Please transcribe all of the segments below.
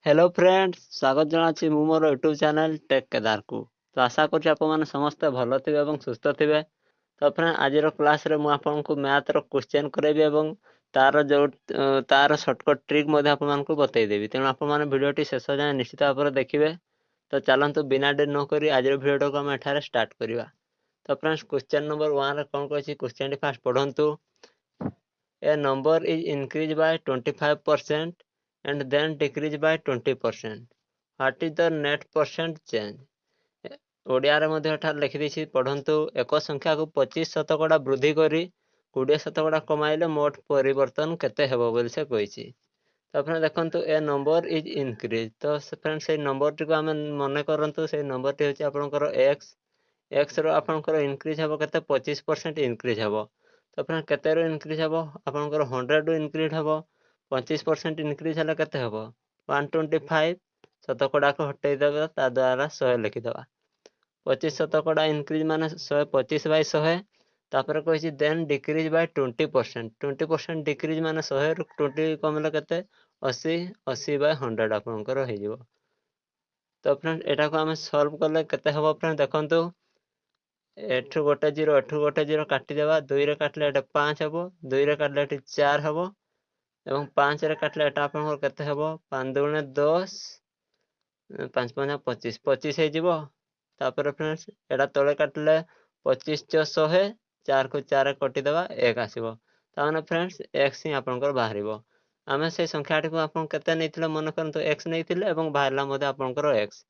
Hello friends, स्वागत जनाची मु मोर YouTube channel take Kedar को। तो आशा करूँ आपण समस्ते भल थे और सुस्थ थे। तो फ्रेंड आज क्लास रे मु आपको मैथ रो क्वेश्चन करेबी और तार जो तार शॉर्टकट ट्रिक आपको बतईदेवी। तेणु आपने भिडियोटी शेष जाए निश्चित भाव में देखिए। तो चलतु बिना डेरी नक आज भिडियो को आम एठारे स्टार्ट करवा। तो फ्रेंड्स क्वेश्चन नंबर 1 कौन कही क्वेश्चन टी फास्ट पढ़ंतु। A number is increase by 25% and then decrease by 20%. What is the net percent change? Odia रे मध्य एठार लिखि देछि पढ़ंतु। एक संख्या को 25% वृद्धि करी 20% कमाइले मोट परिवर्तन केते हेबो बोली से कहिछि। तो फ्रेंड देखंतु ए नंबर इज इंक्रीज। तो फ्रेंड से नंबर टी को हम मने करंतु। से नंबर टी होछि आपनकर x रो आपनकर इंक्रीज हेबो केते 25% इंक्रीज हेबो। तो फ्रेंड केते रो इंक्रीज हेबो आपनकर 100 रो इंक्रीज हेबो। 25% इंक्रीज हेला केते हेबो 125। शतकड़ा को हटै देबा ता द्वारा 100 लिखि देबा। 25 शतकड़ा इंक्रीज माने 125 बाय 100। तापर कहिछि देन डिक्रीज बाय 20%। 20% डिक्रीज माने 100 रो 20 कमले केते 80। 80 बाय 100 आपनकर हो जिवो। तो फ्रेंड एटा को हम सॉल्व करले केते हेबो फ्रेंड देखंतु। एठु गोटे 0 एठु गोटे 0 काटि देबा। 2 रे काटले एटा 5 हेबो। 2 रे काटले एटी 4 हेबो एवं 5 रे काटले एटा आपनकर केते हेबो 5 दुणे 10 5 5 25 25 हे जिवो। तापर फ्रेंड्स एटा तळे काटले 25 च 100 4 को 4 कटि देबा 1 आसीबो। ताने फ्रेंड्स x ही आपनकर बाहरिबो। आमे से संख्याटी को आपन केते नैथिले मन करंतु x नैथिले एवं बाहरला मध्ये आपनकर x।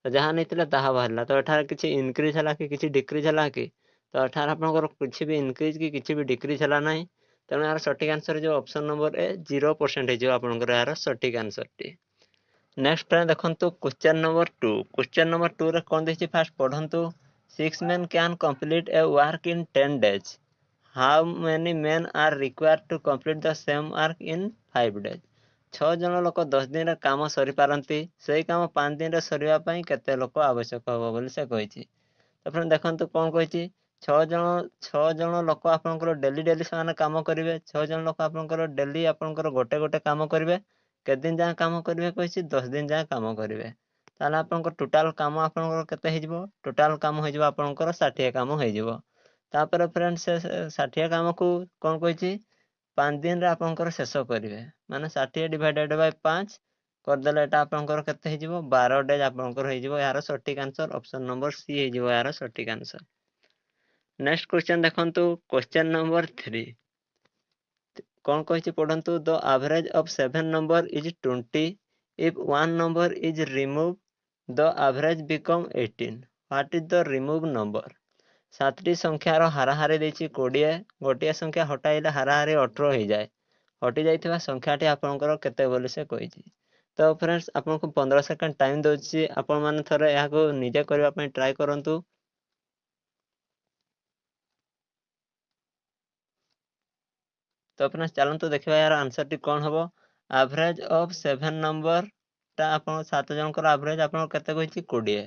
तो जहाँ नैथिले ताहा बाहरला। तो एठार किछि इंक्रीज हला कि किछि डिक्रीज हला कि। तो एठार आपनकर किछि भी इंक्रीज कि किछि भी डिक्रीज हला नै। तेणु यार सटीक आंसर जो ऑप्शन नंबर ए 0% है जो आपनकर यार सटीक आंसर टी। नेक्स्ट फ्रेंड देखंतु क्वेश्चन नंबर 2। क्वेश्चन नंबर 2 रे कोन देछि first पढंतु। 6 men can complete a work in 10 days. How many men are required to complete the same work in 5 days? 6 जन लोक 10 दिन रे काम सरी पारंती। सेही काम 5 दिन रे सरीवा पई केते लोक आवश्यक होबो बोली से कहिछि। तो फ्रेंड देखंतु कोन कहिछि 6 जन लोक आपनकर डेली समान काम करिवे। 6 जन लोक आपनकर डेली आपनकर गोटे गोटे काम करिवे। के दिन जा काम करिवे कहिछि 10 दिन जा काम करिवे। ताला आपनकर टोटल काम आपनकर केते हे जिवो। टोटल काम हो जिवो आपनकर 60 काम हो जिवो। तापर फ्रेंड से 60 काम को कोन कहिछि 5 दिन रे आपनकर शेष करिवे। माने 60 डिवाइडेड बाय 5 कर देले एटा आपनकर केते हे जिवो 12 डेज आपनकर हे जिवो। यार सटीक आंसर ऑप्शन नंबर सी हे जिवो यार सटीक आंसर। नेक्स्ट क्वेश्चन देखंतु क्वेश्चन नंबर 3 कौन कहिछि पढ़ंतु। The average of 7 number is 20 if one number is removed the average become 18. What is the remove number? 7टी संख्या रो हाराहारी देछि 20। गोटिया संख्या हटाइले हाराहारी 18 हो जाए। हटि जाइथिबा संख्याटी आपनकर केते बोली से कहिछि। तो फ्रेंड्स आपनको 15 सेकंड टाइम दोछि। आपन माने थरे या को निजे करबा पई ट्राई करंतु। तो फ्रेंड्स चलंतु देखिबा यार आंसर टी कोन हबो। एवरेज ऑफ 7 नंबर ता आपन 7 जनकर एवरेज आपन केते कहिछि 20।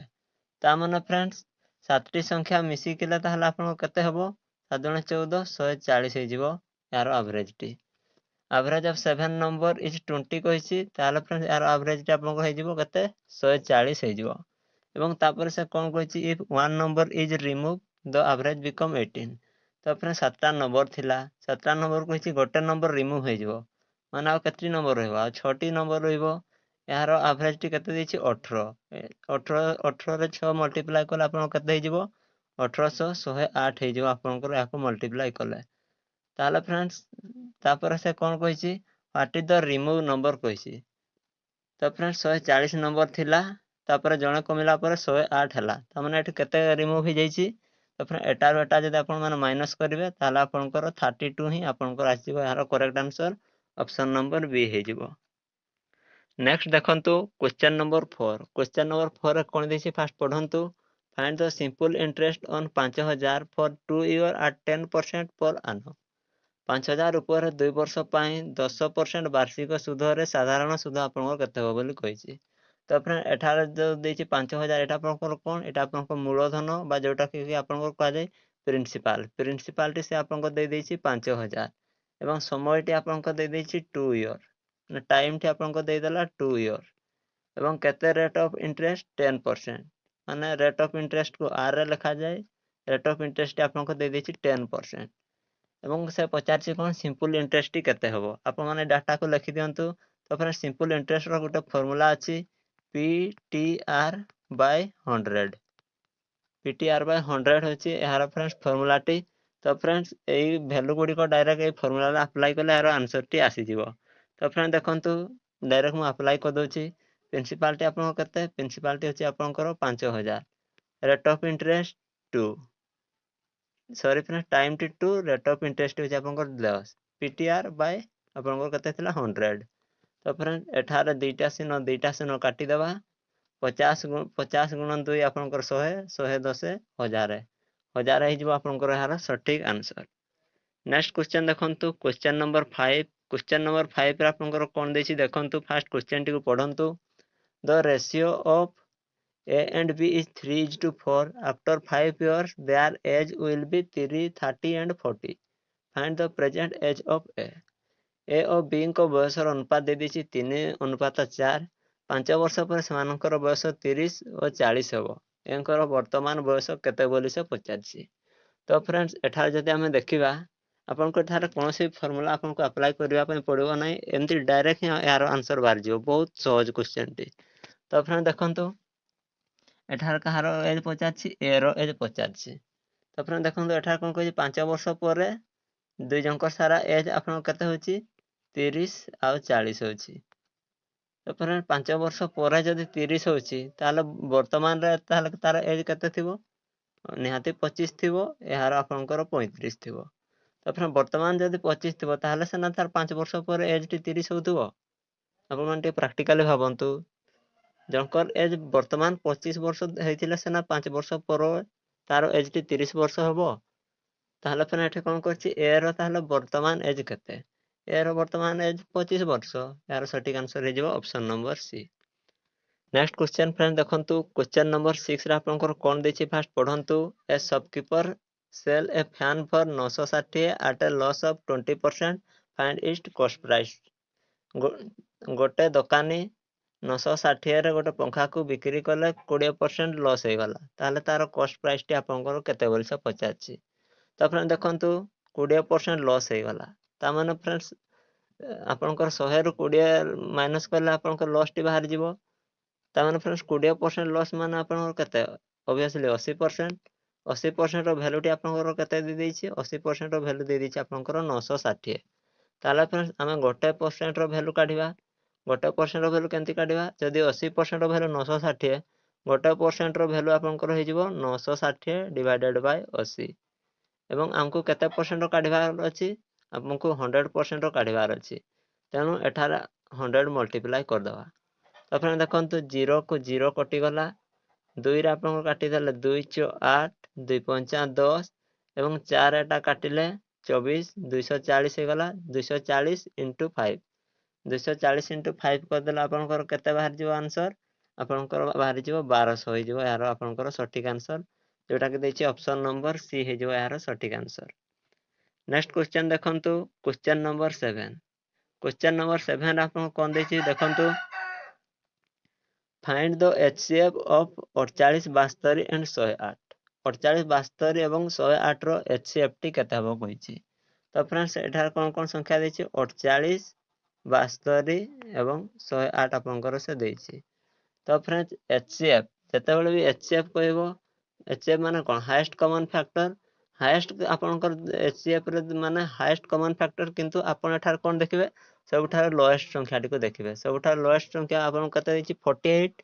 ता माने फ्रेंड्स 7टी संख्या मिसी केले ताहले आपन केते हबो 7 दुणे 14 140 हे जिवो यार average T. Average of 7 number is 20 कहिछि ताहले फ्रेंड्स यार एवरेज टी आपन हे जिवो केते 140 हे जिवो। एवं तापर से कोन कहिछि if one number is removed the average become 18. तो फ्रेंड 7टा नंबर थिला। 7टा नंबर कहिछि गोटे नंबर रिमूव हे जिवो। माने आ केतटी नंबर रहइबो आ 6टी नंबर रहइबो। यार एवरेज टी केते दैछि 18। 18 रे 6 मल्टीप्लाई करले आपन केते हे जिवो 1800 108 हे जिवो आपनकर याको मल्टीप्लाई करले। ताले फ्रेंड्स तापर से कोन कहिछि what is the remove number कहिछि। तो फ्रेंड्स 140 नंबर थिला। तापर जणे कमिला पर 108 हला। त माने एठी केते रिमूव हो जाईछि। तो फ्रेंड एटा रो एटा जदि आपन माने माइनस करिवे ताला आपनकर 32 ही आपनकर आसीबो। यार correct answer option number B हे जिवो। नेक्स्ट देखंतु क्वेश्चन नंबर 4। क्वेश्चन नंबर 4 रे कोन देछि फास्ट पढंतु। Find the simple interest on 5000 for 2 year at 10% per annum. 5000 ऊपर 2 वर्ष पई 10% वार्षिक सुध रे साधारण सुध आपनकर केते हो बोली कहिछि। तो फ्रेंड एठार जो देछि 5000 एटा आपनकर कोन एटा आपनकर मूलधन बा जोटा कि आपनकर कहा जाय प्रिंसिपल। प्रिंसिपल टी से आपनकर दे देछि 5000 एवं समय टी आपनकर दे देछि 2 ईयर। टाइम टी आपनकर दे देला 2 ईयर। ଏବଂ କେତେ ରେଟ୍ ଅଫ୍ ଇଣ୍ଟରେଷ୍ଟ 10%, ମାନେ ରେଟ୍ ଅଫ୍ ଇଣ୍ଟରେଷ୍ଟକୁ ଆର୍ରେ ଲେଖାଯାଏ, ରେଟ୍ ଅଫ୍ ଇଣ୍ଟରେଷ୍ଟ ଆପଣଙ୍କୁ ଦେଇଦେଇଛି 10%। ଏବଂ ସେ ପଚାରିଛି କ'ଣ ସିମ୍ପଲ୍ ଇଣ୍ଟରେଷ୍ଟ କେତେ ହେବ। ଆପଣମାନେ ଡାଟାକୁ ଲେଖିଦିଅନ୍ତୁ। ତ ଫ୍ରେଣ୍ଡ ସିମ୍ପଲ୍ ଇଣ୍ଟରେଷ୍ଟର ଗୋଟେ ଫର୍ମୁଲା ଅଛି PTR/100। PTR/100 ହେଉଛି ଏହାର ଫ୍ରେଣ୍ଡସ୍ ଫର୍ମୁଲାଟି। ତ ଫ୍ରେଣ୍ଡସ୍ ଏଇ ଭ୍ୟାଲୁ ଗୁଡ଼ିକ ଡାଇରେକ୍ଟ ଏଇ ଫର୍ମୁଲାରେ ଆପ୍ଲାଏ କଲେ ଏହାର ଆନ୍ସରଟି ଆସିଯିବ। ତ ଫ୍ରେଣ୍ଡ ଦେଖନ୍ତୁ, ଡାଇରେକ୍ଟ ମୁଁ ଆପ୍ଲାଏ କରିଦେଉଛି। ପ୍ରିନ୍ସିପାଲଟି ଆପଣଙ୍କର କେତେ? ପ୍ରିନ୍ସିପାଲଟି ହେଉଛି ଆପଣଙ୍କର 5000। Rate of interest 2, sorry friend time T 2, rate of interest ହେଉଛି ଆପଣଙ୍କର 10। PTR ବାଇ ଆପଣଙ୍କର କେତେ ଥିଲା? 100। ତ ଫ୍ରେଣ୍ଡ ଏଠାରେ ଦୁଇଟା ଶୂନ କାଟିଦେବା। 50 ଗୁଣ 2 ଆପଣଙ୍କର 100, 110, 1000 ହେଇଯିବ ଆପଣଙ୍କର ଏହାର ସଠିକ୍ ଆନ୍ସର। ନେକ୍ସଟ କ୍ୱେଶ୍ଚନ୍ ଦେଖନ୍ତୁ, କ୍ୱେଶ୍ଚନ୍ ନମ୍ବର 5। କ୍ୱେଶ୍ଚନ୍ ନମ୍ବର 5ରେ ଆପଣଙ୍କର କ'ଣ ଦେଇଛି ଦେଖନ୍ତୁ। ଫାର୍ଷ୍ଟ କ୍ୱେଶ୍ଚନଟିକୁ ପଢ଼ନ୍ତୁ। The ratio of A and B is 3:4. After 5 years, their age will be 30, 30 and 40. Find the present age of A. A ଓ Bଙ୍କ ବୟସର ଅନୁପାତ ଦେଇଦେଇଛି 3:4। 5 ବର୍ଷ ପରେ ସେମାନଙ୍କର ବୟସ 30 ଓ 40 ହେବ। ଏଙ୍କର ବର୍ତ୍ତମାନ ବୟସ କେତେ ବୋଲି ସେ ପଚାରିଛି। ତ ଫ୍ରେଣ୍ଡସ୍, ଏଠାରେ ଯଦି ଆମେ ଦେଖିବା, ଆପଣଙ୍କୁ ଏଠାରେ କୌଣସି ଫର୍ମୁଲା ଆପଣଙ୍କୁ ଆପ୍ଲାଏ କରିବା ପାଇଁ ପଡ଼ିବ ନାହିଁ। ଏମିତି ଡାଇରେକ୍ଟ ହିଁ ଏହାର ଆନ୍ସର ବାହାରିଯିବ। ବହୁତ ସହଜ କ୍ୱେଶ୍ଚନଟି। ତ ଫ୍ରେଣ୍ଡ ଦେଖନ୍ତୁ, ଏଠାରେ କାହାର ଏଜ୍ ପଚାରିଛି? ଏର ଏଜ୍ ପଚାରିଛି। ତ ଫ୍ରେଣ୍ଡ ଦେଖନ୍ତୁ, ଏଠାରେ କ'ଣ କହିଛି? 5 ବର୍ଷ ପରେ ଦୁଇ ଜଣଙ୍କର ସାରା ଏଜ୍ ଆପଣଙ୍କ କେତେ ହେଉଛି? 30 ଆଉ 40 ହେଉଛି। ତ ଫ୍ରେଣ୍ଡ 5 ବର୍ଷ ପରେ ଯଦି 30 ହେଉଛି, ତାହେଲେ ବର୍ତ୍ତମାନରେ ତାହେଲେ ତାର ଏଜ୍ କେତେ ଥିବ? ନିହାତି 25 ଥିବ। ଏହାର ଆପଣଙ୍କର 35 ଥିବ। ତ ଫ୍ରେଣ୍ଡ ବର୍ତ୍ତମାନ ଯଦି 25 ଥିବ, ତାହେଲେ ସିନା ତାର 5 ବର୍ଷ ପରେ ଏଜ୍ଟି 30 ହେଉଥିବ। ଆପଣମାନେ ଟିକେ ପ୍ରାକ୍ଟିକାଲି ଭାବନ୍ତୁ। ଜଣଙ୍କର ଏଜ୍ ବର୍ତ୍ତମାନ 25 ବର୍ଷ ହେଇଥିଲେ ସିନା 5 ବର୍ଷ ପରେ ତାର ଏଜ୍ଟି 30 ବର୍ଷ ହେବ। ତାହେଲେ ଫ୍ରେଣ୍ଡ ଏଠି କ'ଣ କରୁଛି? ଏର ତାହେଲେ ବର୍ତ୍ତମାନ ଏଜ୍ କେତେ? ଏର ବର୍ତ୍ତମାନ ଏଜ୍ 25 ବର୍ଷ। ଏହାର ସଠିକ୍ ଆନ୍ସର ହେଇଯିବ option number C. Next question friend ଦେଖନ୍ତୁ, କ୍ୱେଶ୍ଚନ୍ ନମ୍ବର 6ରେ ଆପଣଙ୍କର କ'ଣ ଦେଇଛି ଫାର୍ଷ୍ଟ ପଢ଼ନ୍ତୁ। A shopkeeper sell a fan for 960 at a loss of 20%। Find its cost price. ଗୋଟେ ଦୋକାନୀ 960ରେ ଗୋଟେ ପଙ୍ଖାକୁ ବିକ୍ରି କଲେ 20% ଲସ୍ ହେଇଗଲା। ତାହେଲେ ତାର କଷ୍ଟ ପ୍ରାଇସ୍ଟି ଆପଣଙ୍କର କେତେ ବୋଲି ସେ ପଚାରିଛି। ତ ଫ୍ରେଣ୍ଡ ଦେଖନ୍ତୁ, 20% ଲସ୍ ହେଇଗଲା। ତାମାନେ ଫ୍ରେଣ୍ଡସ୍, ଆପଣଙ୍କର 100ରୁ 20 ମାଇନସ୍ କଲେ ଆପଣଙ୍କର ଲସ୍ଟି ବାହାରିଯିବ। ତାମାନେ ଫ୍ରେଣ୍ଡସ୍ 20% ଲସ୍ ମାନେ ଆପଣଙ୍କର କେତେ? ଅବଭିୟସଲି 80%। 80%ର ଭ୍ୟାଲୁଟି ଆପଣଙ୍କର କେତେ ଦେଇଦେଇଛି? 80%ର ଭ୍ୟାଲୁ ଦେଇଦେଇଛି ଆପଣଙ୍କର 960। ତାହେଲେ ଫ୍ରେଣ୍ଡସ୍, ଆମେ 1%ର ଭ୍ୟାଲୁ କାଢ଼ିବା। 1%ର ଭ୍ୟାଲୁ କେମିତି କାଢ଼ିବା? ଯଦି 80%ର ଭ୍ୟାଲୁ 960, 1%ର ଭ୍ୟାଲୁ ଆପଣଙ୍କର ହେଇଯିବ 960 ଡିଭାଇଡେଡ୍ ବାଇ 80। ଏବଂ ଆମକୁ କେତେ ପରସେଣ୍ଟ କାଢ଼ିବାର ଅଛି? ଆମକୁ 100% କାଢ଼ିବାର ଅଛି। ତେଣୁ ଏଠାରେ 100 ମଲ୍ଟିପ୍ଲାଏ କରିଦେବା। ତ ଫ୍ରେଣ୍ଡ ଦେଖନ୍ତୁ, 0କୁ 0 କଟିଗଲା। 2ରେ ଆପଣଙ୍କୁ କାଟିଦେଲେ 2 × 8, 2 × 10 ଏବଂ 4 ଏଟା କାଟିଲେ 24, 240 ହେଇଗଲା। 240 × 5, 240 × 5 କରିଦେଲେ ଆପଣଙ୍କର କେତେ ବାହାରିଯିବ ଆନ୍ସର? ଆପଣଙ୍କର ବାହାରିଯିବ 1200 ହେଇଯିବ ଏହାର ଆପଣଙ୍କର ସଠିକ୍ ଆନ୍ସର, ଯେଉଁଟାକି ଦେଇଛି ଅପସନ୍ ନମ୍ବର ସି ହେଇଯିବ ଏହାର ସଠିକ୍ ଆନ୍ସର। ନେକ୍ସଟ କ୍ୱେଶ୍ଚନ୍ ଦେଖନ୍ତୁ, କ୍ୱେଶ୍ଚନ୍ ନମ୍ବର 7। କ୍ୱେଶ୍ଚନ୍ ନମ୍ବର 7ରେ ଆପଣଙ୍କୁ କ'ଣ ଦେଇଛି ଦେଖନ୍ତୁ। Find the HCF of 48, 72 and 108। 48, 72 ଏବଂ 108ର HCFଟି କେତେ ହେବ କହିଛି। ତ ଫ୍ରେଣ୍ଡସ୍, ଏଠାରେ କ'ଣ କ'ଣ ସଂଖ୍ୟା ଦେଇଛି? 48, 72 ଏବଂ 108 ଆପଣଙ୍କର ସେ ଦେଇଛି। ତ ଫ୍ରେଣ୍ଡସ୍, HCF, ଯେତେବେଳେ ବି HCF କହିବ, HCF ମାନେ କ'ଣ? Highest common factor. ହାଏଷ୍ଟ ଆପଣଙ୍କର HCFରେ ମାନେ ହାଏଷ୍ଟ କମନ୍ ଫ୍ୟାକ୍ଟର, କିନ୍ତୁ ଆପଣ ଏଠାରେ କ'ଣ ଦେଖିବେ? ସବୁଠାରୁ ଲୋଏଷ୍ଟ ସଂଖ୍ୟାଟିକୁ ଦେଖିବେ। ସବୁଠାରୁ ଲୋଏଷ୍ଟ ସଂଖ୍ୟା ଆପଣଙ୍କୁ କେତେ ଦେଇଛି? 48।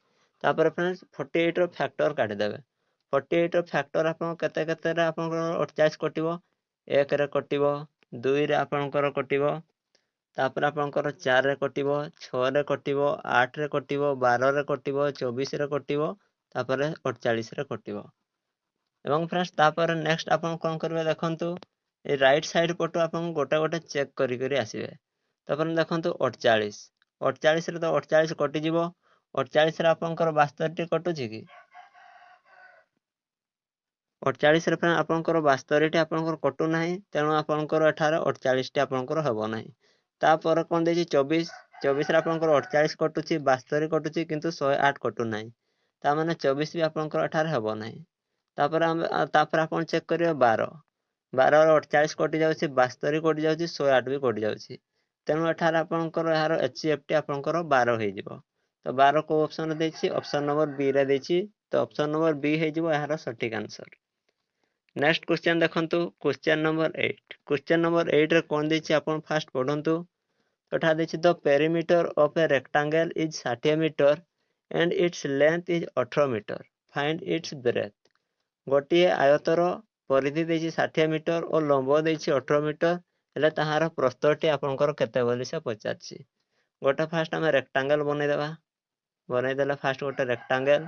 ତାପରେ ଫ୍ରେଣ୍ଡସ୍, 48ର ଫ୍ୟାକ୍ଟର କାଢ଼ିଦେବେ। 48ର ଫ୍ୟାକ୍ଟର ଆପଣଙ୍କ କେତେ କେତେରେ ଆପଣଙ୍କର 48 କଟିବ? 1ରେ କଟିବ, 2ରେ ଆପଣଙ୍କର କଟିବ, ତାପରେ ଆପଣଙ୍କର 4ରେ କଟିବ, 6ରେ କଟିବ, 8ରେ କଟିବ, 12ରେ କଟିବ, 24ରେ କଟିବ, ତାପରେ 48ରେ କଟିବ। ଏବଂ ଫ୍ରେଣ୍ଡସ୍, ତାପରେ ନେକ୍ସଟ ଆପଣ କ'ଣ କରିବେ ଦେଖନ୍ତୁ। এই ରାଇଟ୍ ସାଇଡ୍ ପଟୁ ଆପଣଙ୍କୁ ଗୋଟେ ଗୋଟେ ଚେକ୍ କରି ଆସିବେ। ତାପରେ ଦେଖନ୍ତୁ 48, 48ରେ ତ 48 କଟିଯିବ। 48ରେ ଆପଣଙ୍କର 72ଟି କଟୁଛି କି? 48ରେ ଫ୍ରେଣ୍ଡ ଆପଣଙ୍କର 72ଟି ଆପଣଙ୍କର କଟୁନାହିଁ। ତେଣୁ ଆପଣଙ୍କର ଏଠାରେ 48ଟି ଆପଣଙ୍କର ହେବ ନାହିଁ। ତାପରେ କ'ଣ ଦେଇଛି? 24, 24 रे आपनकर 48 कटुची 72 कटुची किंतु 108 कटु नाही ता माने 24 भी आपनकर एठार हेबो नाही तापर आपण चेक करियो 12 12 रे 48 कटि जाउची 72 कटि जाउची 108 भी कटि जाउची तेणु एठार आपनकर यार एचसीएफटी आपनकर 12 हे जिवो तो 12 को ऑप्शन देछि ऑप्शन नंबर बी रे देछि तो ऑप्शन नंबर बी हे जिवो यार सटीक आंसर। नेक्स्ट क्वेश्चन देखंतु क्वेश्चन नंबर 8 क्वेश्चन नंबर 8 रे कोन देछि आपण फास्ट पढंतु तथा देछि the perimeter of a rectangle is 60 metre and its length is 18 metre find its breadth गोटिए आयतर परिधि देछि 60 मीटर और लंब देछि 18 मीटर हेले ताहार प्रस्थटी आपनकर केते बोली से पचाछि गोटे फास्ट हम रेक्टेंगल बनै देला फास्ट गोटे रेक्टेंगल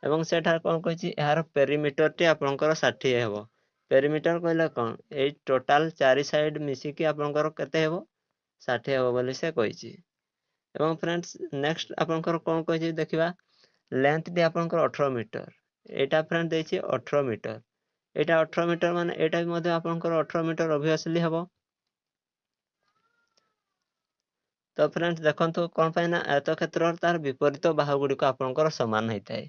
एवं सेठार कोन कहछि यार पेरीमीटर टी आपनकर 60 हेबो पेरीमीटर कहले कोन ए टोटल चारि साइड मिसी कि आपनकर केते हेबो 60 हेबो बोली से कहछि एवं फ्रेंड्स नेक्स्ट आपनकर कोन कहछि देखिबा लेंथ टी आपनकर 18 मीटर एटा फ्रेंड देछि 18 मीटर एटा 18 मीटर माने एटा भी मध्ये आपनकर 18 मीटर ऑब्वियसली हेबो तो फ्रेंड्स देखंतु कोन पाइना आयतक्षेत्र तार विपरीत बाहु गुडी को आपनकर समान हेतै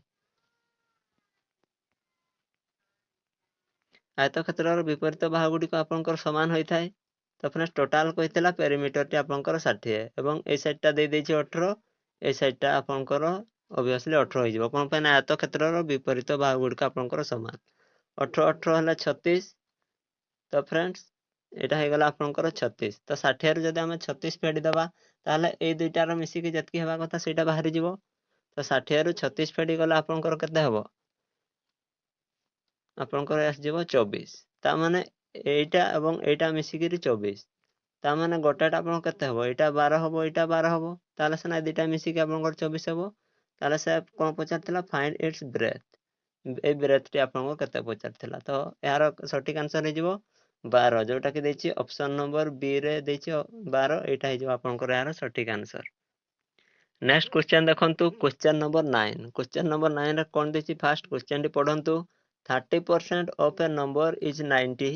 आयतक्षेत्र विपरीत बाहु गुडी को आपनकर समान होइथाय तो फ्रेंड्स टोटल कहितला पेरीमीटर टी आपनकर 60 एवं ए साइड टा दे देछि 18 ए साइड टा आपनकर ऑब्वियसली 18 हो जिवो कोन पाइना आयतक्षेत्र विपरीत बाहु गुडी को आपनकर समान 18 18 हला 36 तो फ्रेंड्स एटा हे गला आपनकर 36 तो 60 रे जदि हम 36 फेडी दबा ताले ए दुइटा रो मिसी कि जतकी हेबा कथा सेटा बाहरी जिवो तो 60 रो 36 फेडी गला आपनकर केते हेबो आपनकर आसीजिवो 24 ता माने एटा एवं एटा मिसिकिरी 24 ता माने गोटाटा आपन केते हबो एटा 12 हबो एटा 12 हबो ताले सेना दुटा मिसिकि आपनकर 24 हबो ताले से कोन पचारथिला find its breath a breath T आपनको केते पचारथिला तो यार सटीक आंसर हे जिवो 12 जोटा कि देछि ऑप्शन नंबर बी रे देछि 12 एटा हे जिवो आपनकर यार सटीक आंसर। नेक्स्ट क्वेश्चन देखंतु क्वेश्चन नंबर 9 क्वेश्चन नंबर 9 रे कोन देछि फास्ट क्वेश्चन टी पढंतु 30% of a number is 90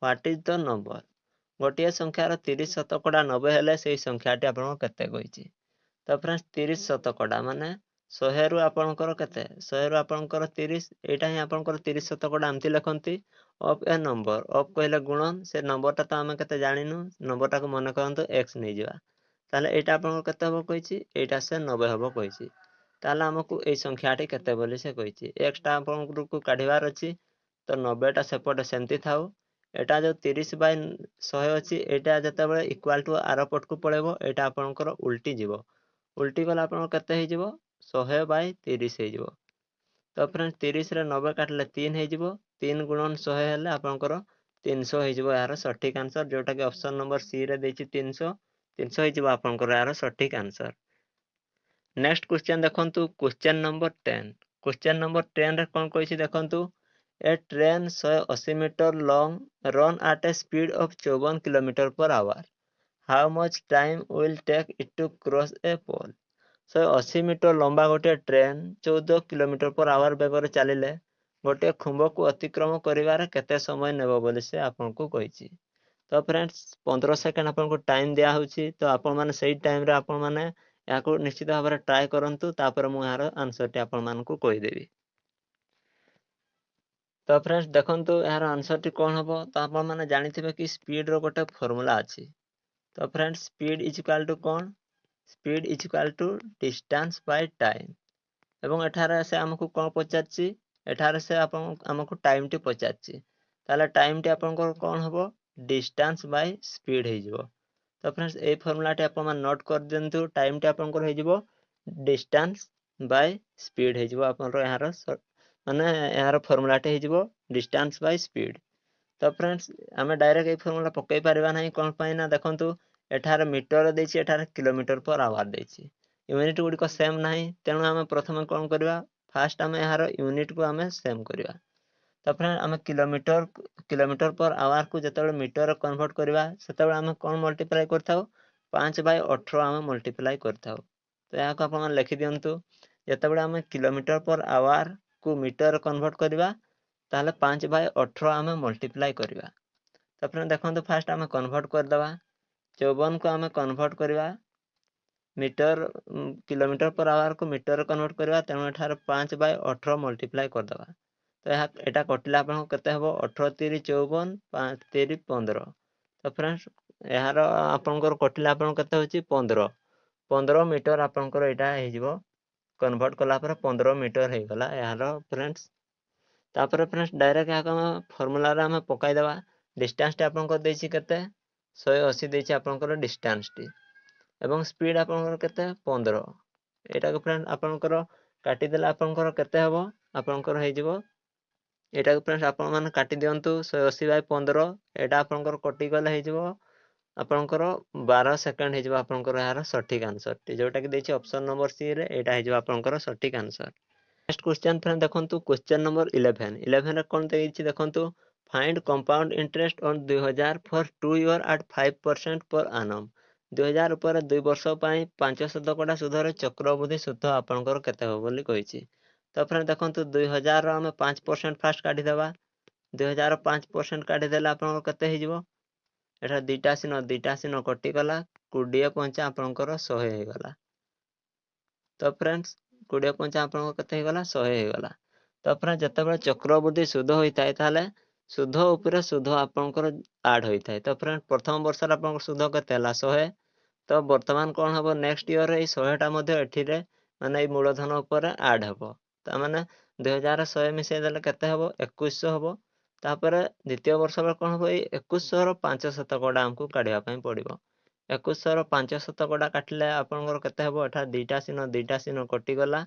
what is the number गोटिए संख्यार 30 शतकड़ा 90 हेले सेही संख्याटी आपनको केते कहिछि तो फ्रेंड्स 30 शतकड़ा माने 100 रु आपनकर केते 100 रु आपनकर 30 एटा ही आपनकर 30 शतकड़ा आमति लखंती ऑफ ए नंबर ऑफ कहले गुणन से नंबरटा तो हम केते जानिनु नंबरटा को मन करंतु x नै जिवा ताले एटा आपनको केते हबो कहिछि एटा से 90 हबो कहिछि ताले हमकु ए संख्याटी केते बोली से कहिछि x टा आपनको काढिबार अछि तो 90 टा सेपटे सेमति थाउ एटा जो 30 बाय 100 अछि एटा जते बेले इक्वल टू आर पट को पळेबो एटा आपनकर उल्टी जिवो उल्टी गला आपन केते हे जिवो 100 बाय 30 हे जिवो तो फ्रेंड्स 30 रे 90 काटले 3 हे जिवो 3 गुणन 100 हेले आपनकर 300 हे जिवो यार सटीक आंसर जोटा कि ऑप्शन नंबर सी रे देछि 300 300 हे जिवो आपनकर यार सटीक आंसर। नेक्स्ट क्वेश्चन देखंतु क्वेश्चन नंबर 10 क्वेश्चन नंबर 10 रे कोन कहिछि देखंतु a train 180 metre long run at a speed of 54 kilometre per hour how much time will take it to cross a pole 180 metre लंबा गोटे ट्रेन 14 किलोमीटर पर आवर बेगर चलिले गोटे खुंब को अतिक्रम करिवार केते समय नेबो बोली से आपनको कहिछि तो फ्रेंड्स 15 सेकंड आपनको टाइम दिया होछि तो आपण माने सेही टाइम रे आपण माने याको निश्चित भाव ट्राए करंतु तापर मु यार आंसर टी आपण मानकु कहि देबी तो फ्रेंड्स देखंतु यार आंसर टी कोन हबो तो आपण माने जानिथिबे कि स्पीड रो गोटे फार्मूला अछि तो friends speed is equal to कोन speed is equal to distance by time एवं एठारे से हमकु कोन पचाछि एठारे से आपण हमकु टाइम टी पचाछि ताले टाइम टी आपण कोन हबो डिस्टेंस बाय स्पीड हे जिवो तो फ्रेंड्स ए फार्मूला टी आपण मान नोट कर देंतु टाइम टी आपण हे जिवो डिस्टेंस बाय स्पीड हे जिवो आपण रो यार माने यार फार्मूला टी हे जिवो डिस्टेंस बाय स्पीड तो फ्रेंड्स हमें डायरेक्ट ए फार्मूला पक्कै परिबा नाही कोन पाइना देखंतु एठारे मीटर देछि एठारे किलोमीटर पर आवर देछि यूनिट गुडी को सेम नाही तेनु हम प्रथम कोन करबा फास्ट हम यार यूनिट को हम सेम करबा तो फ्रेंड हम किलोमीटर पर आवर को जतबे मीटर कन्वर्ट करबा सेतबे हम कोन मल्टीप्लाई करथाउ 5 बाय 18 हम मल्टीप्लाई करथाउ तो या को आपण लिखि दियंतु जतबे हम किलोमीटर पर आवर को मीटर कन्वर्ट करबा ताले 5 बाय 18 हम मल्टीप्लाई करबा तो फ्रेंड देखंतु फास्ट हम कन्वर्ट कर दबा 54 को हम कन्वर्ट करबा मीटर किलोमीटर पर आवर को मीटर कन्वर्ट करवा तेणु एठार 5/18 मल्टीप्लाई करदेवा तो यहाँ कटिले आपको केते हबो 18 3 54 5 3 15 तो फ्रेंड्स यार आपंकर कटिले आपन केते होची 15 मीटर आपंकर एटा हे जिवो कन्वर्ट कला पर 15 मीटर हे गला यार फ्रेंड्स तापर फ्रेंड्स डायरेक्ट यहाँ फॉर्मूला रे हम पकाई देवा डिस्टेंस टे आपन को देछि केते 180 देछि आपन डिस्टेंस टी एवं स्पीड आपन केते 15 एटा को फ्रेंड आपनकर काटी देला आपनकर केते हबो आपनकर हे जिवो एटा को फ्रेंड्स आपन माने काटी दियंतु 180/15 एटा आपनकर कटि गले हे जिवो आपनकर 12 सेकंड हे जिवो आपनकर यार सटीक आंसर टी जोटा कि देछि ऑप्शन नंबर सी रे एटा हे जिवो आपनकर सटीक आंसर। नेक्स्ट क्वेश्चन फ्रेंड देखंतु क्वेश्चन नंबर 11 रे कोन देछि देखंतु find compound interest on 2000 for 2 year at 5% per annum 2000 ऊपर 2 वर्ष पाई 5% सुधर चक्रवृद्धि सुध आपनकर केते हो बोली कहिछि तो फ्रेंड देखंतु 2000 रो हम 5% फास्ट काढी देबा 2000 5% काढी देला आपनकर केते हे जिवो एटा दुईटा सिनो कटि गला 20 पंचा आपनकर 100 हे गला तो फ्रेंड्स 20 पंचा आपन केते गला 100 हे गला तो फ्रेंड्स जते बेले चक्रवृद्धि सुध होई थाए ताले सुध ऊपर सुध आपनकर ऐड होई थाए तो फ्रेंड्स प्रथम वर्ष रे आपन सुध केते हला 100 तो वर्तमान कौन हम नेक्स्ट ईयर ये 100टा मध्य एठी माने मूलधन ऊपर ऐड हबो ता माने 2000 100 मिसे देले केते हबो 2100 हबो तापर द्वितीय वर्ष रे कौन हबो 2100 रो 5% हमको काढिया पई पड़िबो 2100 रो 5% काटले आपनकर केते हबो एठा दुईटा सिनो कटि गला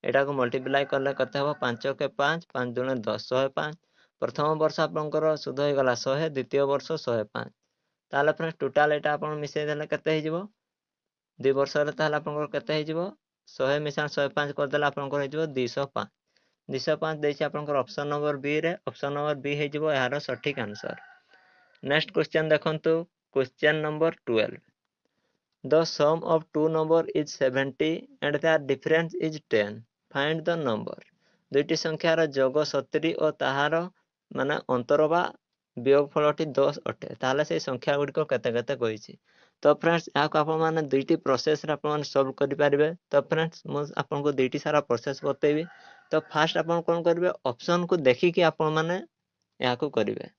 एटा को मल्टीप्लाई करले केते हबो 5 के 5 5 दुने 10 105 प्रथम वर्ष आपनकर सुध हो गला 100 द्वितीय वर्ष 105 ताले फ्रेंड्स टोटल एटा आपन मिसे देले केते हे जिवो 2 वर्ष रे ताले आपनकर केते हे जिवो 100 मिसा 105 कर देला आपनकर हे जिवो 205 205 देछि आपनकर ऑप्शन नंबर बी रे ऑप्शन नंबर बी हे जिवो यार सटीक आंसर। नेक्स्ट क्वेश्चन देखंतु question number 12 the sum of two number is 70 and their difference is 10 find the number दुईटी संख्यार जोग 70 और ताहार माने अंतर बा वियोग फलटी 10 अटे ताले से संख्या गुडी को केते केते कहिछि तो फ्रेंड्स या को आपन माने दुईटी प्रोसेस रे आपन सॉल्व करि पारिबे तो फ्रेंड्स मु आपन को दुईटी सारा प्रोसेस बतेबी तो फास्ट आपन कोन करबे ऑप्शन को देखि कि आपन माने या को करिवे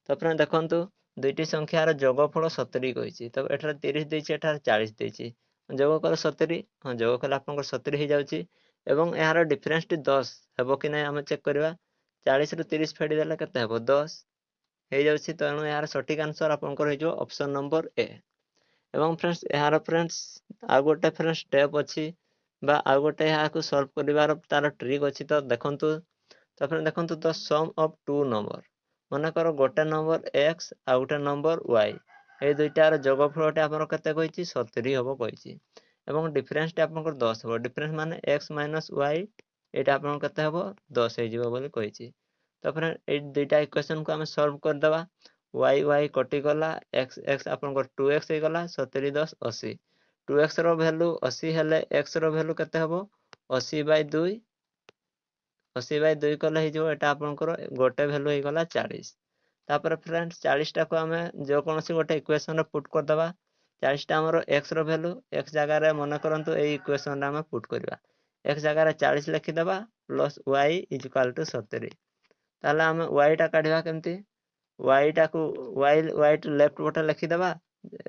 तो फ्रेंड देखंतु दुईटी संख्यार जोगफल 70 कहिछि तो एठार 30 देछि एठार 40 देछि जोग कर 70 हां जोग कला आपन 70 हे जाउछि एवं यार डिफरेंस टी 10 हेबो कि नै हम चेक करबा 40 रु 30 फेडी देला केते हेबो 10 हे जाउछि तेणु यार सटीक आंसर आपनकर हे जो ऑप्शन नंबर ए एवं फ्रेंड्स यार फ्रेंड्स आ गोटे फ्रेंड्स स्टेप अछि बा आ गोटे या को सॉल्व करिवार तार ट्रिक अछि तो देखंतु तो फ्रेंड देखंतु the sum of two number मन कर गोटे नंबर x आ गोटे नंबर y ए दुईटार जोगफलटे आपन केते कहिछि 70 हबो कहिछि एवं डिफरेंस टे आपन 10 हबो डिफरेंस माने x - y एटा आपन केते हबो 10 हे जिवो बोली कहिछि तो फ्रेंड ए दुईटा इक्वेशन को हम सॉल्व कर देबा y कटि गला x आपन 2x हे गला 70 10 80 2x रो वैल्यू 80 हेले x रो वैल्यू केते हबो 80/2 80/2 कले हे जो एटा आपन गोटे वैल्यू हे गला 40 तापर फ्रेंड्स 40 टा को हमें जो कोनसी गोटे इक्वेशन रे पुट कर दबा 40 टा हमरो x रो वैल्यू x जगह रे मन करंतु ए इक्वेशन रे हम पुट करबा x जगह रे 40 लिखि दबा प्लस y = 70 ताले हम y टा काढिबा केमती y टा को y टू लेफ्ट पटे लिखि दबा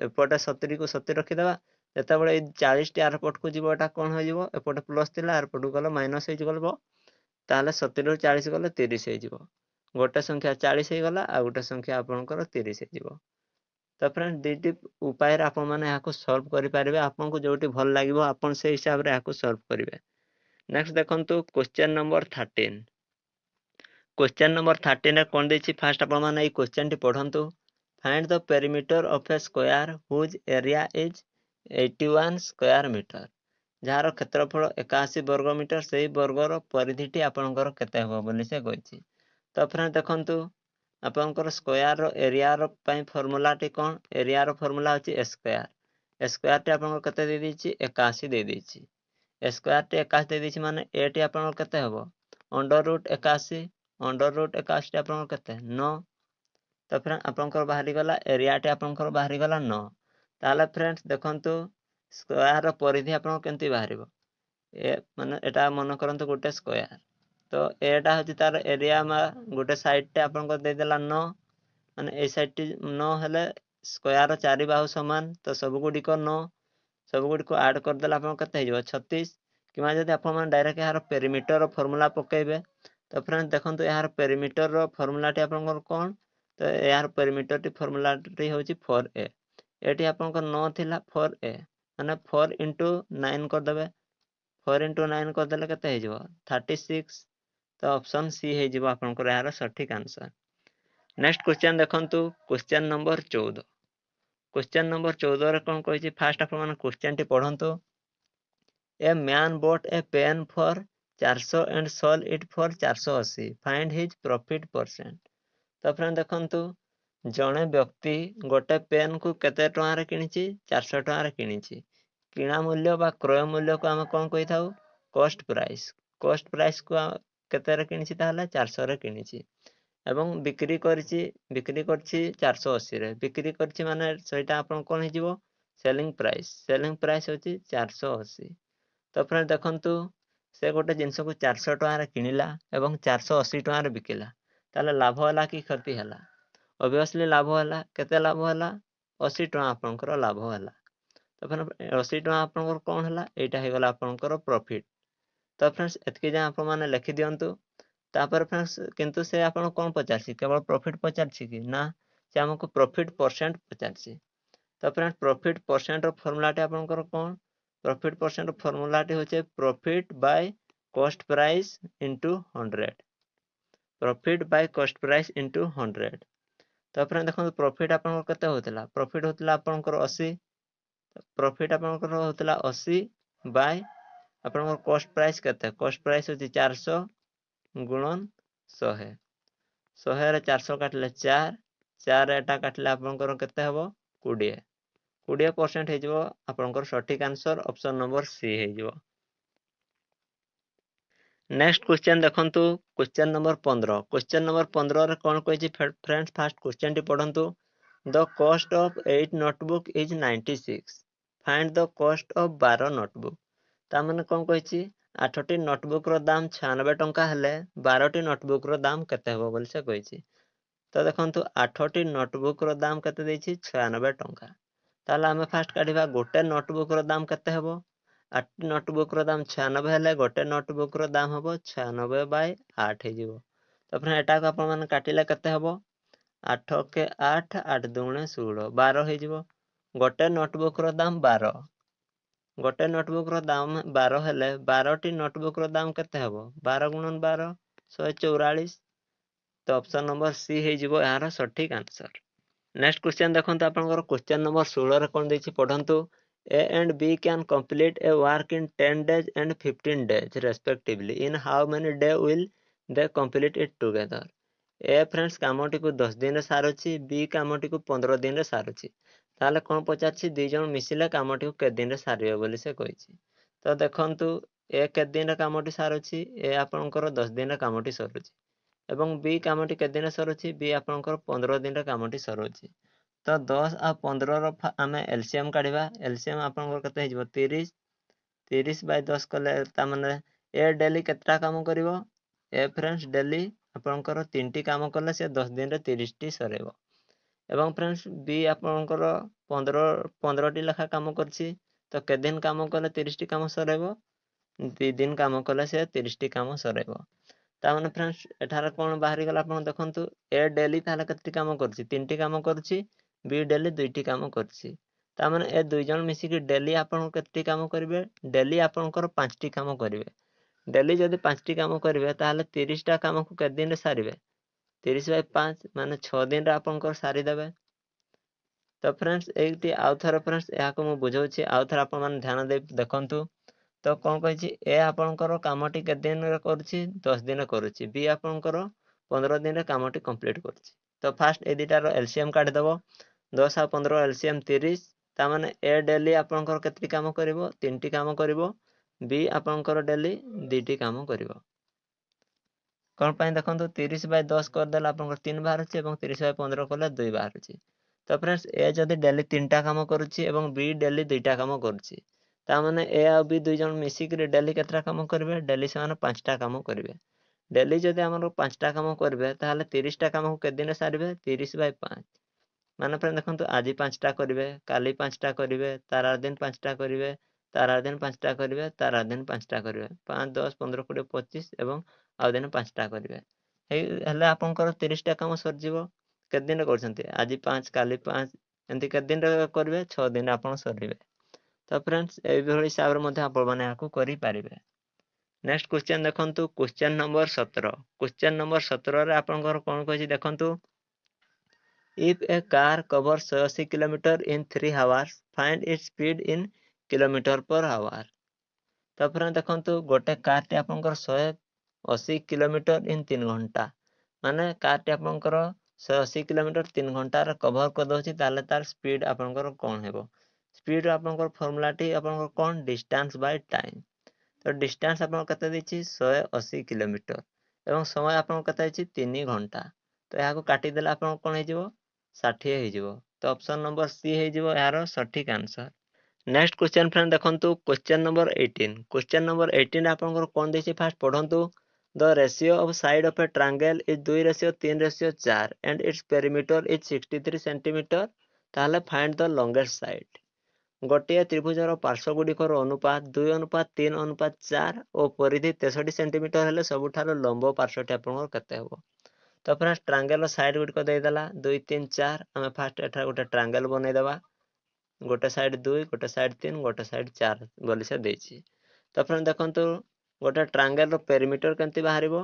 एपटे 70 को 70 रखि दबा जेते बळे 40 टी आर पट को जीवो एटा कोन हो जीवो एपटे प्लस थिला आर पट गलो माइनस हे गलो ताले 70 रु 40 गले 30 हे जीवो गोटे संख्या 40 हे गला आ गोटे संख्या आपनकर 30 हे जीवो तो फ्रेंड दीटी उपाय रे आपन माने याको सॉल्व करि पारिबे आपन को जोटी भल लागिवो आपन से हिसाब रे याको सॉल्व करिवे। नेक्स्ट देखंतु क्वेश्चन नंबर 13 क्वेश्चन नंबर 13 रे कोन देछि फास्ट आपन माने ई क्वेश्चन टी पढंतु find the perimeter of a square whose area is 81 square metre जार क्षेत्रफल 81 वर्ग मीटर सेही वर्गर परिधिटी आपनकर केते हो बोली से कहिछि तो फ्रेंड देखंतु आपनकर स्क्वायर रो एरिया रो पई फार्मूला टी कोन एरिया रो फार्मूला होछि स्क्वायर टी आपनकर केते दे दिछि 81 दे दिछि स्क्वायर टी 81 दे दिछि माने ए टी आपनकर केते हबो अंडर रूट 81 टी आपनकर केते 9 तो फ्रेंड आपनकर बाहरी गला एरिया टी आपनकर बाहरी गला 9 ताले फ्रेंड्स देखंतु ସ୍କୋୟାର ପରିଧି ଆପଣଙ୍କ କେମିତି ବାହାରିବ ଏ ମାନେ ଏଟା ମନେ କରନ୍ତୁ ଗୋଟେ ସ୍କୋୟାର ତ ଏଟା ହେଉଛି ତାର ଏରିଆ ଗୋଟେ ସାଇଡ୍ଟେ ଆପଣଙ୍କ ଦେଇଦେଲା 9 ମାନେ ଏଇ ସାଇଡ୍ଟି 9 ହେଲେ ସ୍କୋୟାର 4 ବାହୁ ସମାନ ତ ସବୁଗୁଡ଼ିକ 9 ସବୁଗୁଡ଼ିକୁ ଆଡ୍ କରିଦେଲେ ଆପଣଙ୍କ କେତେ ହେଇଯିବ 36 କିମ୍ବା ଯଦି ଆପଣମାନେ ଡାଇରେକ୍ଟ ଏହାର ପେରିମିଟର ଫର୍ମୁଲା ପକେଇବେ ତ ଫ୍ରେଣ୍ଡସ୍ ଦେଖନ୍ତୁ ଏହାର ପେରିମିଟରର ଫର୍ମୁଲାଟି ଆପଣଙ୍କର କ'ଣ ତ ଏହାର ପେରିମିଟରଟି ଫର୍ମୁଲାଟି ହେଉଛି 4a ଏଠି ଆପଣଙ୍କର 9 ଥିଲା 4a ମାନେ 4 into 9 କରିଦେବେ 4 into 9 କରିଦେଲେ କେତେ ହେଇଯିବ 36 ତ ଅପସନ୍ ସି ହେଇଯିବ ଆପଣଙ୍କର ଏହାର ସଠିକ୍ ଆନ୍ସର। ନେକ୍ସଟ କ୍ୱେଶ୍ଚନ୍ ଦେଖନ୍ତୁ କ୍ୱେଶ୍ଚନ୍ ନମ୍ବର 14 क्वेश्चन नंबर 14 रे कौन कही फास्ट आप क्वेश्चन टी पढ़ंतु a man bought a pen for 400 and sold it for 480 find his profit percent तो फ्रेंड देखंतु जड़े व्यक्ति गोटे पेन को केते टंकार किनिछि 400 टंकार किनिछि किणा मूल्य बा क्रय मूल्य को आम कौन कही थाउ कॉस्ट प्राइस को केते रे किनिछि ताहले 400 रे किनिछि एवं बिक्री करछि 480 रे बिक्री करछि माने सेटा आपन कोन हिजिवो सेलिंग प्राइस होछि 480 तो फ्रेंड देखंतु से गोटे जिंस को 400 टका रे किनिला एवं 480 टका रे बिकिला ताले लाभ होला कि क्षति होला ऑब्वियसली लाभ होला केते लाभ होला 80 टका आपनकर लाभ होला तो फ्रेंड 80 टका आपनकर कोन होला एटा हे गला आपनकर प्रॉफिट तो फ्रेंड्स एतके जे आपन माने लिखि दियंतु तापर फ्रेंड्स किंतु से आपन कोन पचारसी केवल प्रॉफिट पचारसी कि ना से हमको प्रॉफिट परसेंट पचारसी तो फ्रेंड्स प्रॉफिट परसेंट रो फॉर्मूलाटी आपनकर कोन प्रॉफिट परसेंट फॉर्मूलाटी होचे profit by cost price into 100 profit by cost price into 100 तो फ्रेंड देखो प्रॉफिट आपनकर केते होतला प्रॉफिट होतला आपनकर 80 प्रॉफिट आपनकर होतला 80 बाय आपनकर कॉस्ट प्राइस केते कॉस्ट प्राइस होची 400 गुणन 100 100 रे 400 काटले 4 एटा काटले आपनकर केते हबो 20% हेजिवो आपनकर सटीक आंसर ऑप्शन नंबर सी हेजिवो। नेक्स्ट क्वेश्चन देखंतु क्वेश्चन नंबर 15 रे कोन कहै फ्रेंड्स फास्ट क्वेश्चन टी पढंतु the cost of 8 notebook is 96 find the cost of 12 notebook ता माने कोन कहै 8टी नोटबुक रो दाम 96 टंका हेले 12टी नोटबुक रो दाम केते हेबो बोल से कहै तो देखंतु 8टी नोटबुक रो दाम केते दैछि 96 टंका ताला हमें फास्ट काढिबा गोटे नोटबुक रो दाम केते हेबो 8 नोटबुक रो दाम 96 हेले गोटे नोटबुक रो दाम हेबो 96 बाय 8 हे जिवो तो फ्रेंड एटा को अपन माने काटिले केते हेबो 8 के 8 8 दुणे 16 12 हे जिवो गोटे नोटबुक रो दाम 12 गोटे नोटबुक रो दाम 12 हेले 12टी नोटबुक रो दाम केते हेबो 12 गुणन 12 144 तो ऑप्शन नंबर सी हे जिवो यार सटीक आंसर। नेक्स्ट क्वेश्चन देखंतु आपनकर क्वेश्चन नंबर 16 रे कोन दैछि पढंतु A and B can complete a work in 10 days and 15 days respectively in how many days will they complete it together A friends Kamptee को 10 दिन रे सारछि बी कामटी को 15 दिन रे सारछि ताले कोन पचारछि दुई जण मिसिले कामटी को के दिन रे सारियो बोली से कहिछि तो देखंतु ए के दिन रे कामटी सारछि ए आपनकर 10 दिन रे कामटी सरुछि एवं बी कामटी के दिन रे सरुछि बी आपनकर 15 दिन रे कामटी सरुछि तो 10 आ 15 रो आमे एलसीएम काढिबा एलसीएम आपनकर केते हिजबो 30 30 बाय 10 कले ता माने ए डेली केतटा काम करिवो ए फ्रेंड्स डेली आपनकर 3टी काम कले से 10 दिन रे 30 टी सरेबो एवं फ्रेंड्स बी आपनकर 15 टी लेखा काम करछि तो के दिन काम कले 30 टी काम सरेबो 2 दिन काम कले से 30 टी काम सरेबो ता माने फ्रेंड्स एठार कोन बाहरी गला आपन देखंतु ए डेली ताले केतटी काम करछि 3टी काम करछि बी डेली 2टी काम करछि ता माने ए दुई जण मिसी कि डेली आपन केतटी काम करिवे डेली आपनकर 5टी काम करिवे डेली जदि 5टी काम करिवे ताले 30 टा काम को के दिन रे सारिवे 30 बाय 5 माने 6 दिन रे आपनकर सारी देबे तो फ्रेंड्स एटी आउ थर फ्रेंड्स या को मु बुझौछि आउ थर आपन मान ध्यान दे देखंतु तो कोन कहछि ए आपनकर कामटी के दिन रे करछि 10 दिन करछि बी आपनकर 15 दिन रे कामटी कंप्लीट करछि तो फास्ट ए दिटा रो एलसीएम काढ देबो 10 आ 15 एलसीएम 30 ता माने ए डेली आपनकर केतटी काम करिवो 3टी काम करिवो बी आपनकर डेली 2टी काम करिवो कोन पई देखंतु 30 बाय 10 कर देला आपनकर 3 बाहर अछि एवं 30 बाय 15 कले 2 बाहर अछि तो फ्रेंड्स ए जदि डेली 3टा काम करुच्ची एवं बी डेली 2टा काम करुच्ची तामाने ए आ बी दुई जन मिसिक डेली केतटा काम करेंगे डेली से 5टा काम करेंगे डेली जदि आमर 5टा काम करेंगे ताहले 30टा काम को केते दिन सारिबे 30/5 माने फ्रेंड देखंतु आज 5टा करेंगे काली 5टा करेंगे तार आर दिन 5टा करेंगे तार आर दिन 5टा करेंगे तार आर दिन 5टा करेंगे 5 10 15 20 25 एवं आउ दिन 5टा करेंगे हेले आपनकर 30टा काम सरजिवो केते दिन करछंती आज 5 काली 5 एंती केते दिन करेंगे 6 दिन आपन सरिबे तो फ्रेंड्स ए भली हिसाब रे मध्ये आपन माने आकु करि पारिबे। नेक्स्ट क्वेश्चन देखंतु क्वेश्चन नंबर 17 क्वेश्चन नंबर 17 रे आपनकर कोन कहछि देखंतु if a car covers 180 km in 3 hours find its speed in kilometer per hour तो फ्रेंड देखंतु गोटे कार टे आपनकर 180 किलोमीटर इन 3 घंटा माने कार टे आपनकर 180 किलोमीटर 3 घंटा रे कवर कर दोछि ताले तार स्पीड आपनकर कोन हेबो स्पीड आपनकर फार्मूला टी आपनकर कोन डिस्टेंस बाय टाइम तो डिस्टेंस आपन कते दिछि 180 किलोमीटर एवं समय आपन कते दिछि 3 घंटा तो याको काटी देला आपन कोन हे जिवो 60 हे जिवो तो ऑप्शन नंबर सी हे जिवो यार सटीक आंसर। नेक्स्ट क्वेश्चन फ्रेंड देखंतु क्वेश्चन नंबर 18 क्वेश्चन नंबर 18 आपनकर कोन देछि फास्ट पढंतु the ratio of side of a triangle is 2:3:4 and its perimeter is 63 centimetre ताले फाइंड द लॉन्गेस्ट साइड गोटे त्रिभुजर पार्श्व गुड़िकर अनुपात 2:3:4 और परिधि 63 सेंटीमीटर हेले सबुठारो लंब पार्श्वटी आपनकर केते हेबो तो फ्रेंड्स ट्रायंगल साइड गुड़िक दे देला 2 3 4 आमे फास्ट एठा गोटे ट्रायंगल बनै देबा गोटे साइड 2 गोटे साइड 3 गोटे साइड 4 बोली से देछि तो फ्रेंड देखंतु गोटे ट्रायंगल रो पेरीमीटर केंति बाहरिबो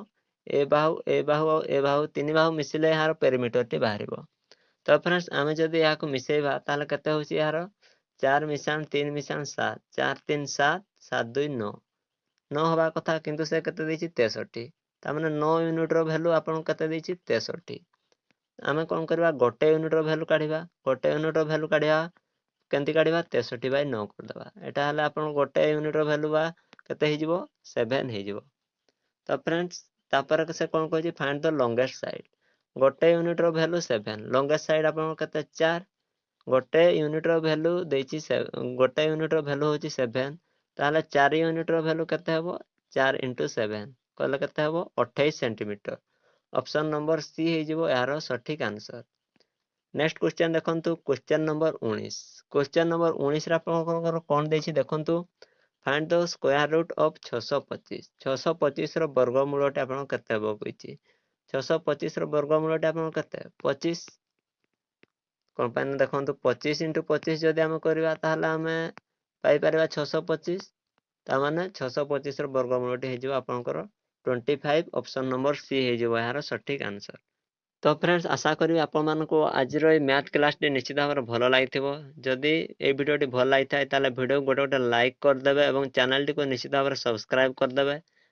ए बाहु तीन बाहु मिसिले यार पेरीमीटर टी बाहरिबो तो फ्रेंड्स आमे जदी याको मिसेबा ताले केते होछि यार 4 मिसान 3 मिसान 7 4 3 7 7 2 9 9 हवा कथा किंतु से केते देछि 63 ता माने 9 यूनिट रो वैल्यू आपन केते देछि 63 आमे कोन करबा गोटे यूनिट रो वैल्यू काढिबा गोटे यूनिट रो वैल्यू काढिया केंति काढिबा 63/9 कर दबा एटा हले आपन गोटे यूनिट रो वैल्यू बा केते हे जिवो 7 हे जिवो तो फ्रेंड्स तापर से कोन कहै छै फाइंड द लॉन्गेस्ट साइड गोटे यूनिट रो वैल्यू 7 लॉन्गेस्ट साइड आपन केते 4 गोटे यूनिट रो वैल्यू देछि गोटे यूनिट रो वैल्यू होछि 7 ताले 4 यूनिट रो वैल्यू केते हेबो 4 * 7 कहले केते हेबो 28 सेंटीमीटर ऑप्शन नंबर सी हे जिवो यार सटीक आंसर। नेक्स्ट क्वेश्चन देखंतु क्वेश्चन नंबर 19 क्वेश्चन नंबर 19 रे आपन कोन देछि देखंतु find the square root of 625 625 रो वर्गमूलटी आपन केते हेबो कहिछि 625 रो वर्गमूलटी आपन केते 25 कोन पाइन देखंतु 25 * 25 जदि हम करबा ताहले हमें पाई परबा 625 ता माने 625 रो वर्गमूलटी हे जिवो आपनकर 25 ऑप्शन नंबर सी हे जिवो यार सटीक आंसर। तो फ्रेंड्स आशा करी आपण मानको आज रो मैथ क्लास टी निश्चित भाव भल लागिथिबो जदि ए वीडियो टी भल लागिथाय ताले वीडियो गोटे गोटे लाइक कर देबे एवं चैनल टी को निश्चित भाव सब्सक्राइब कर देबे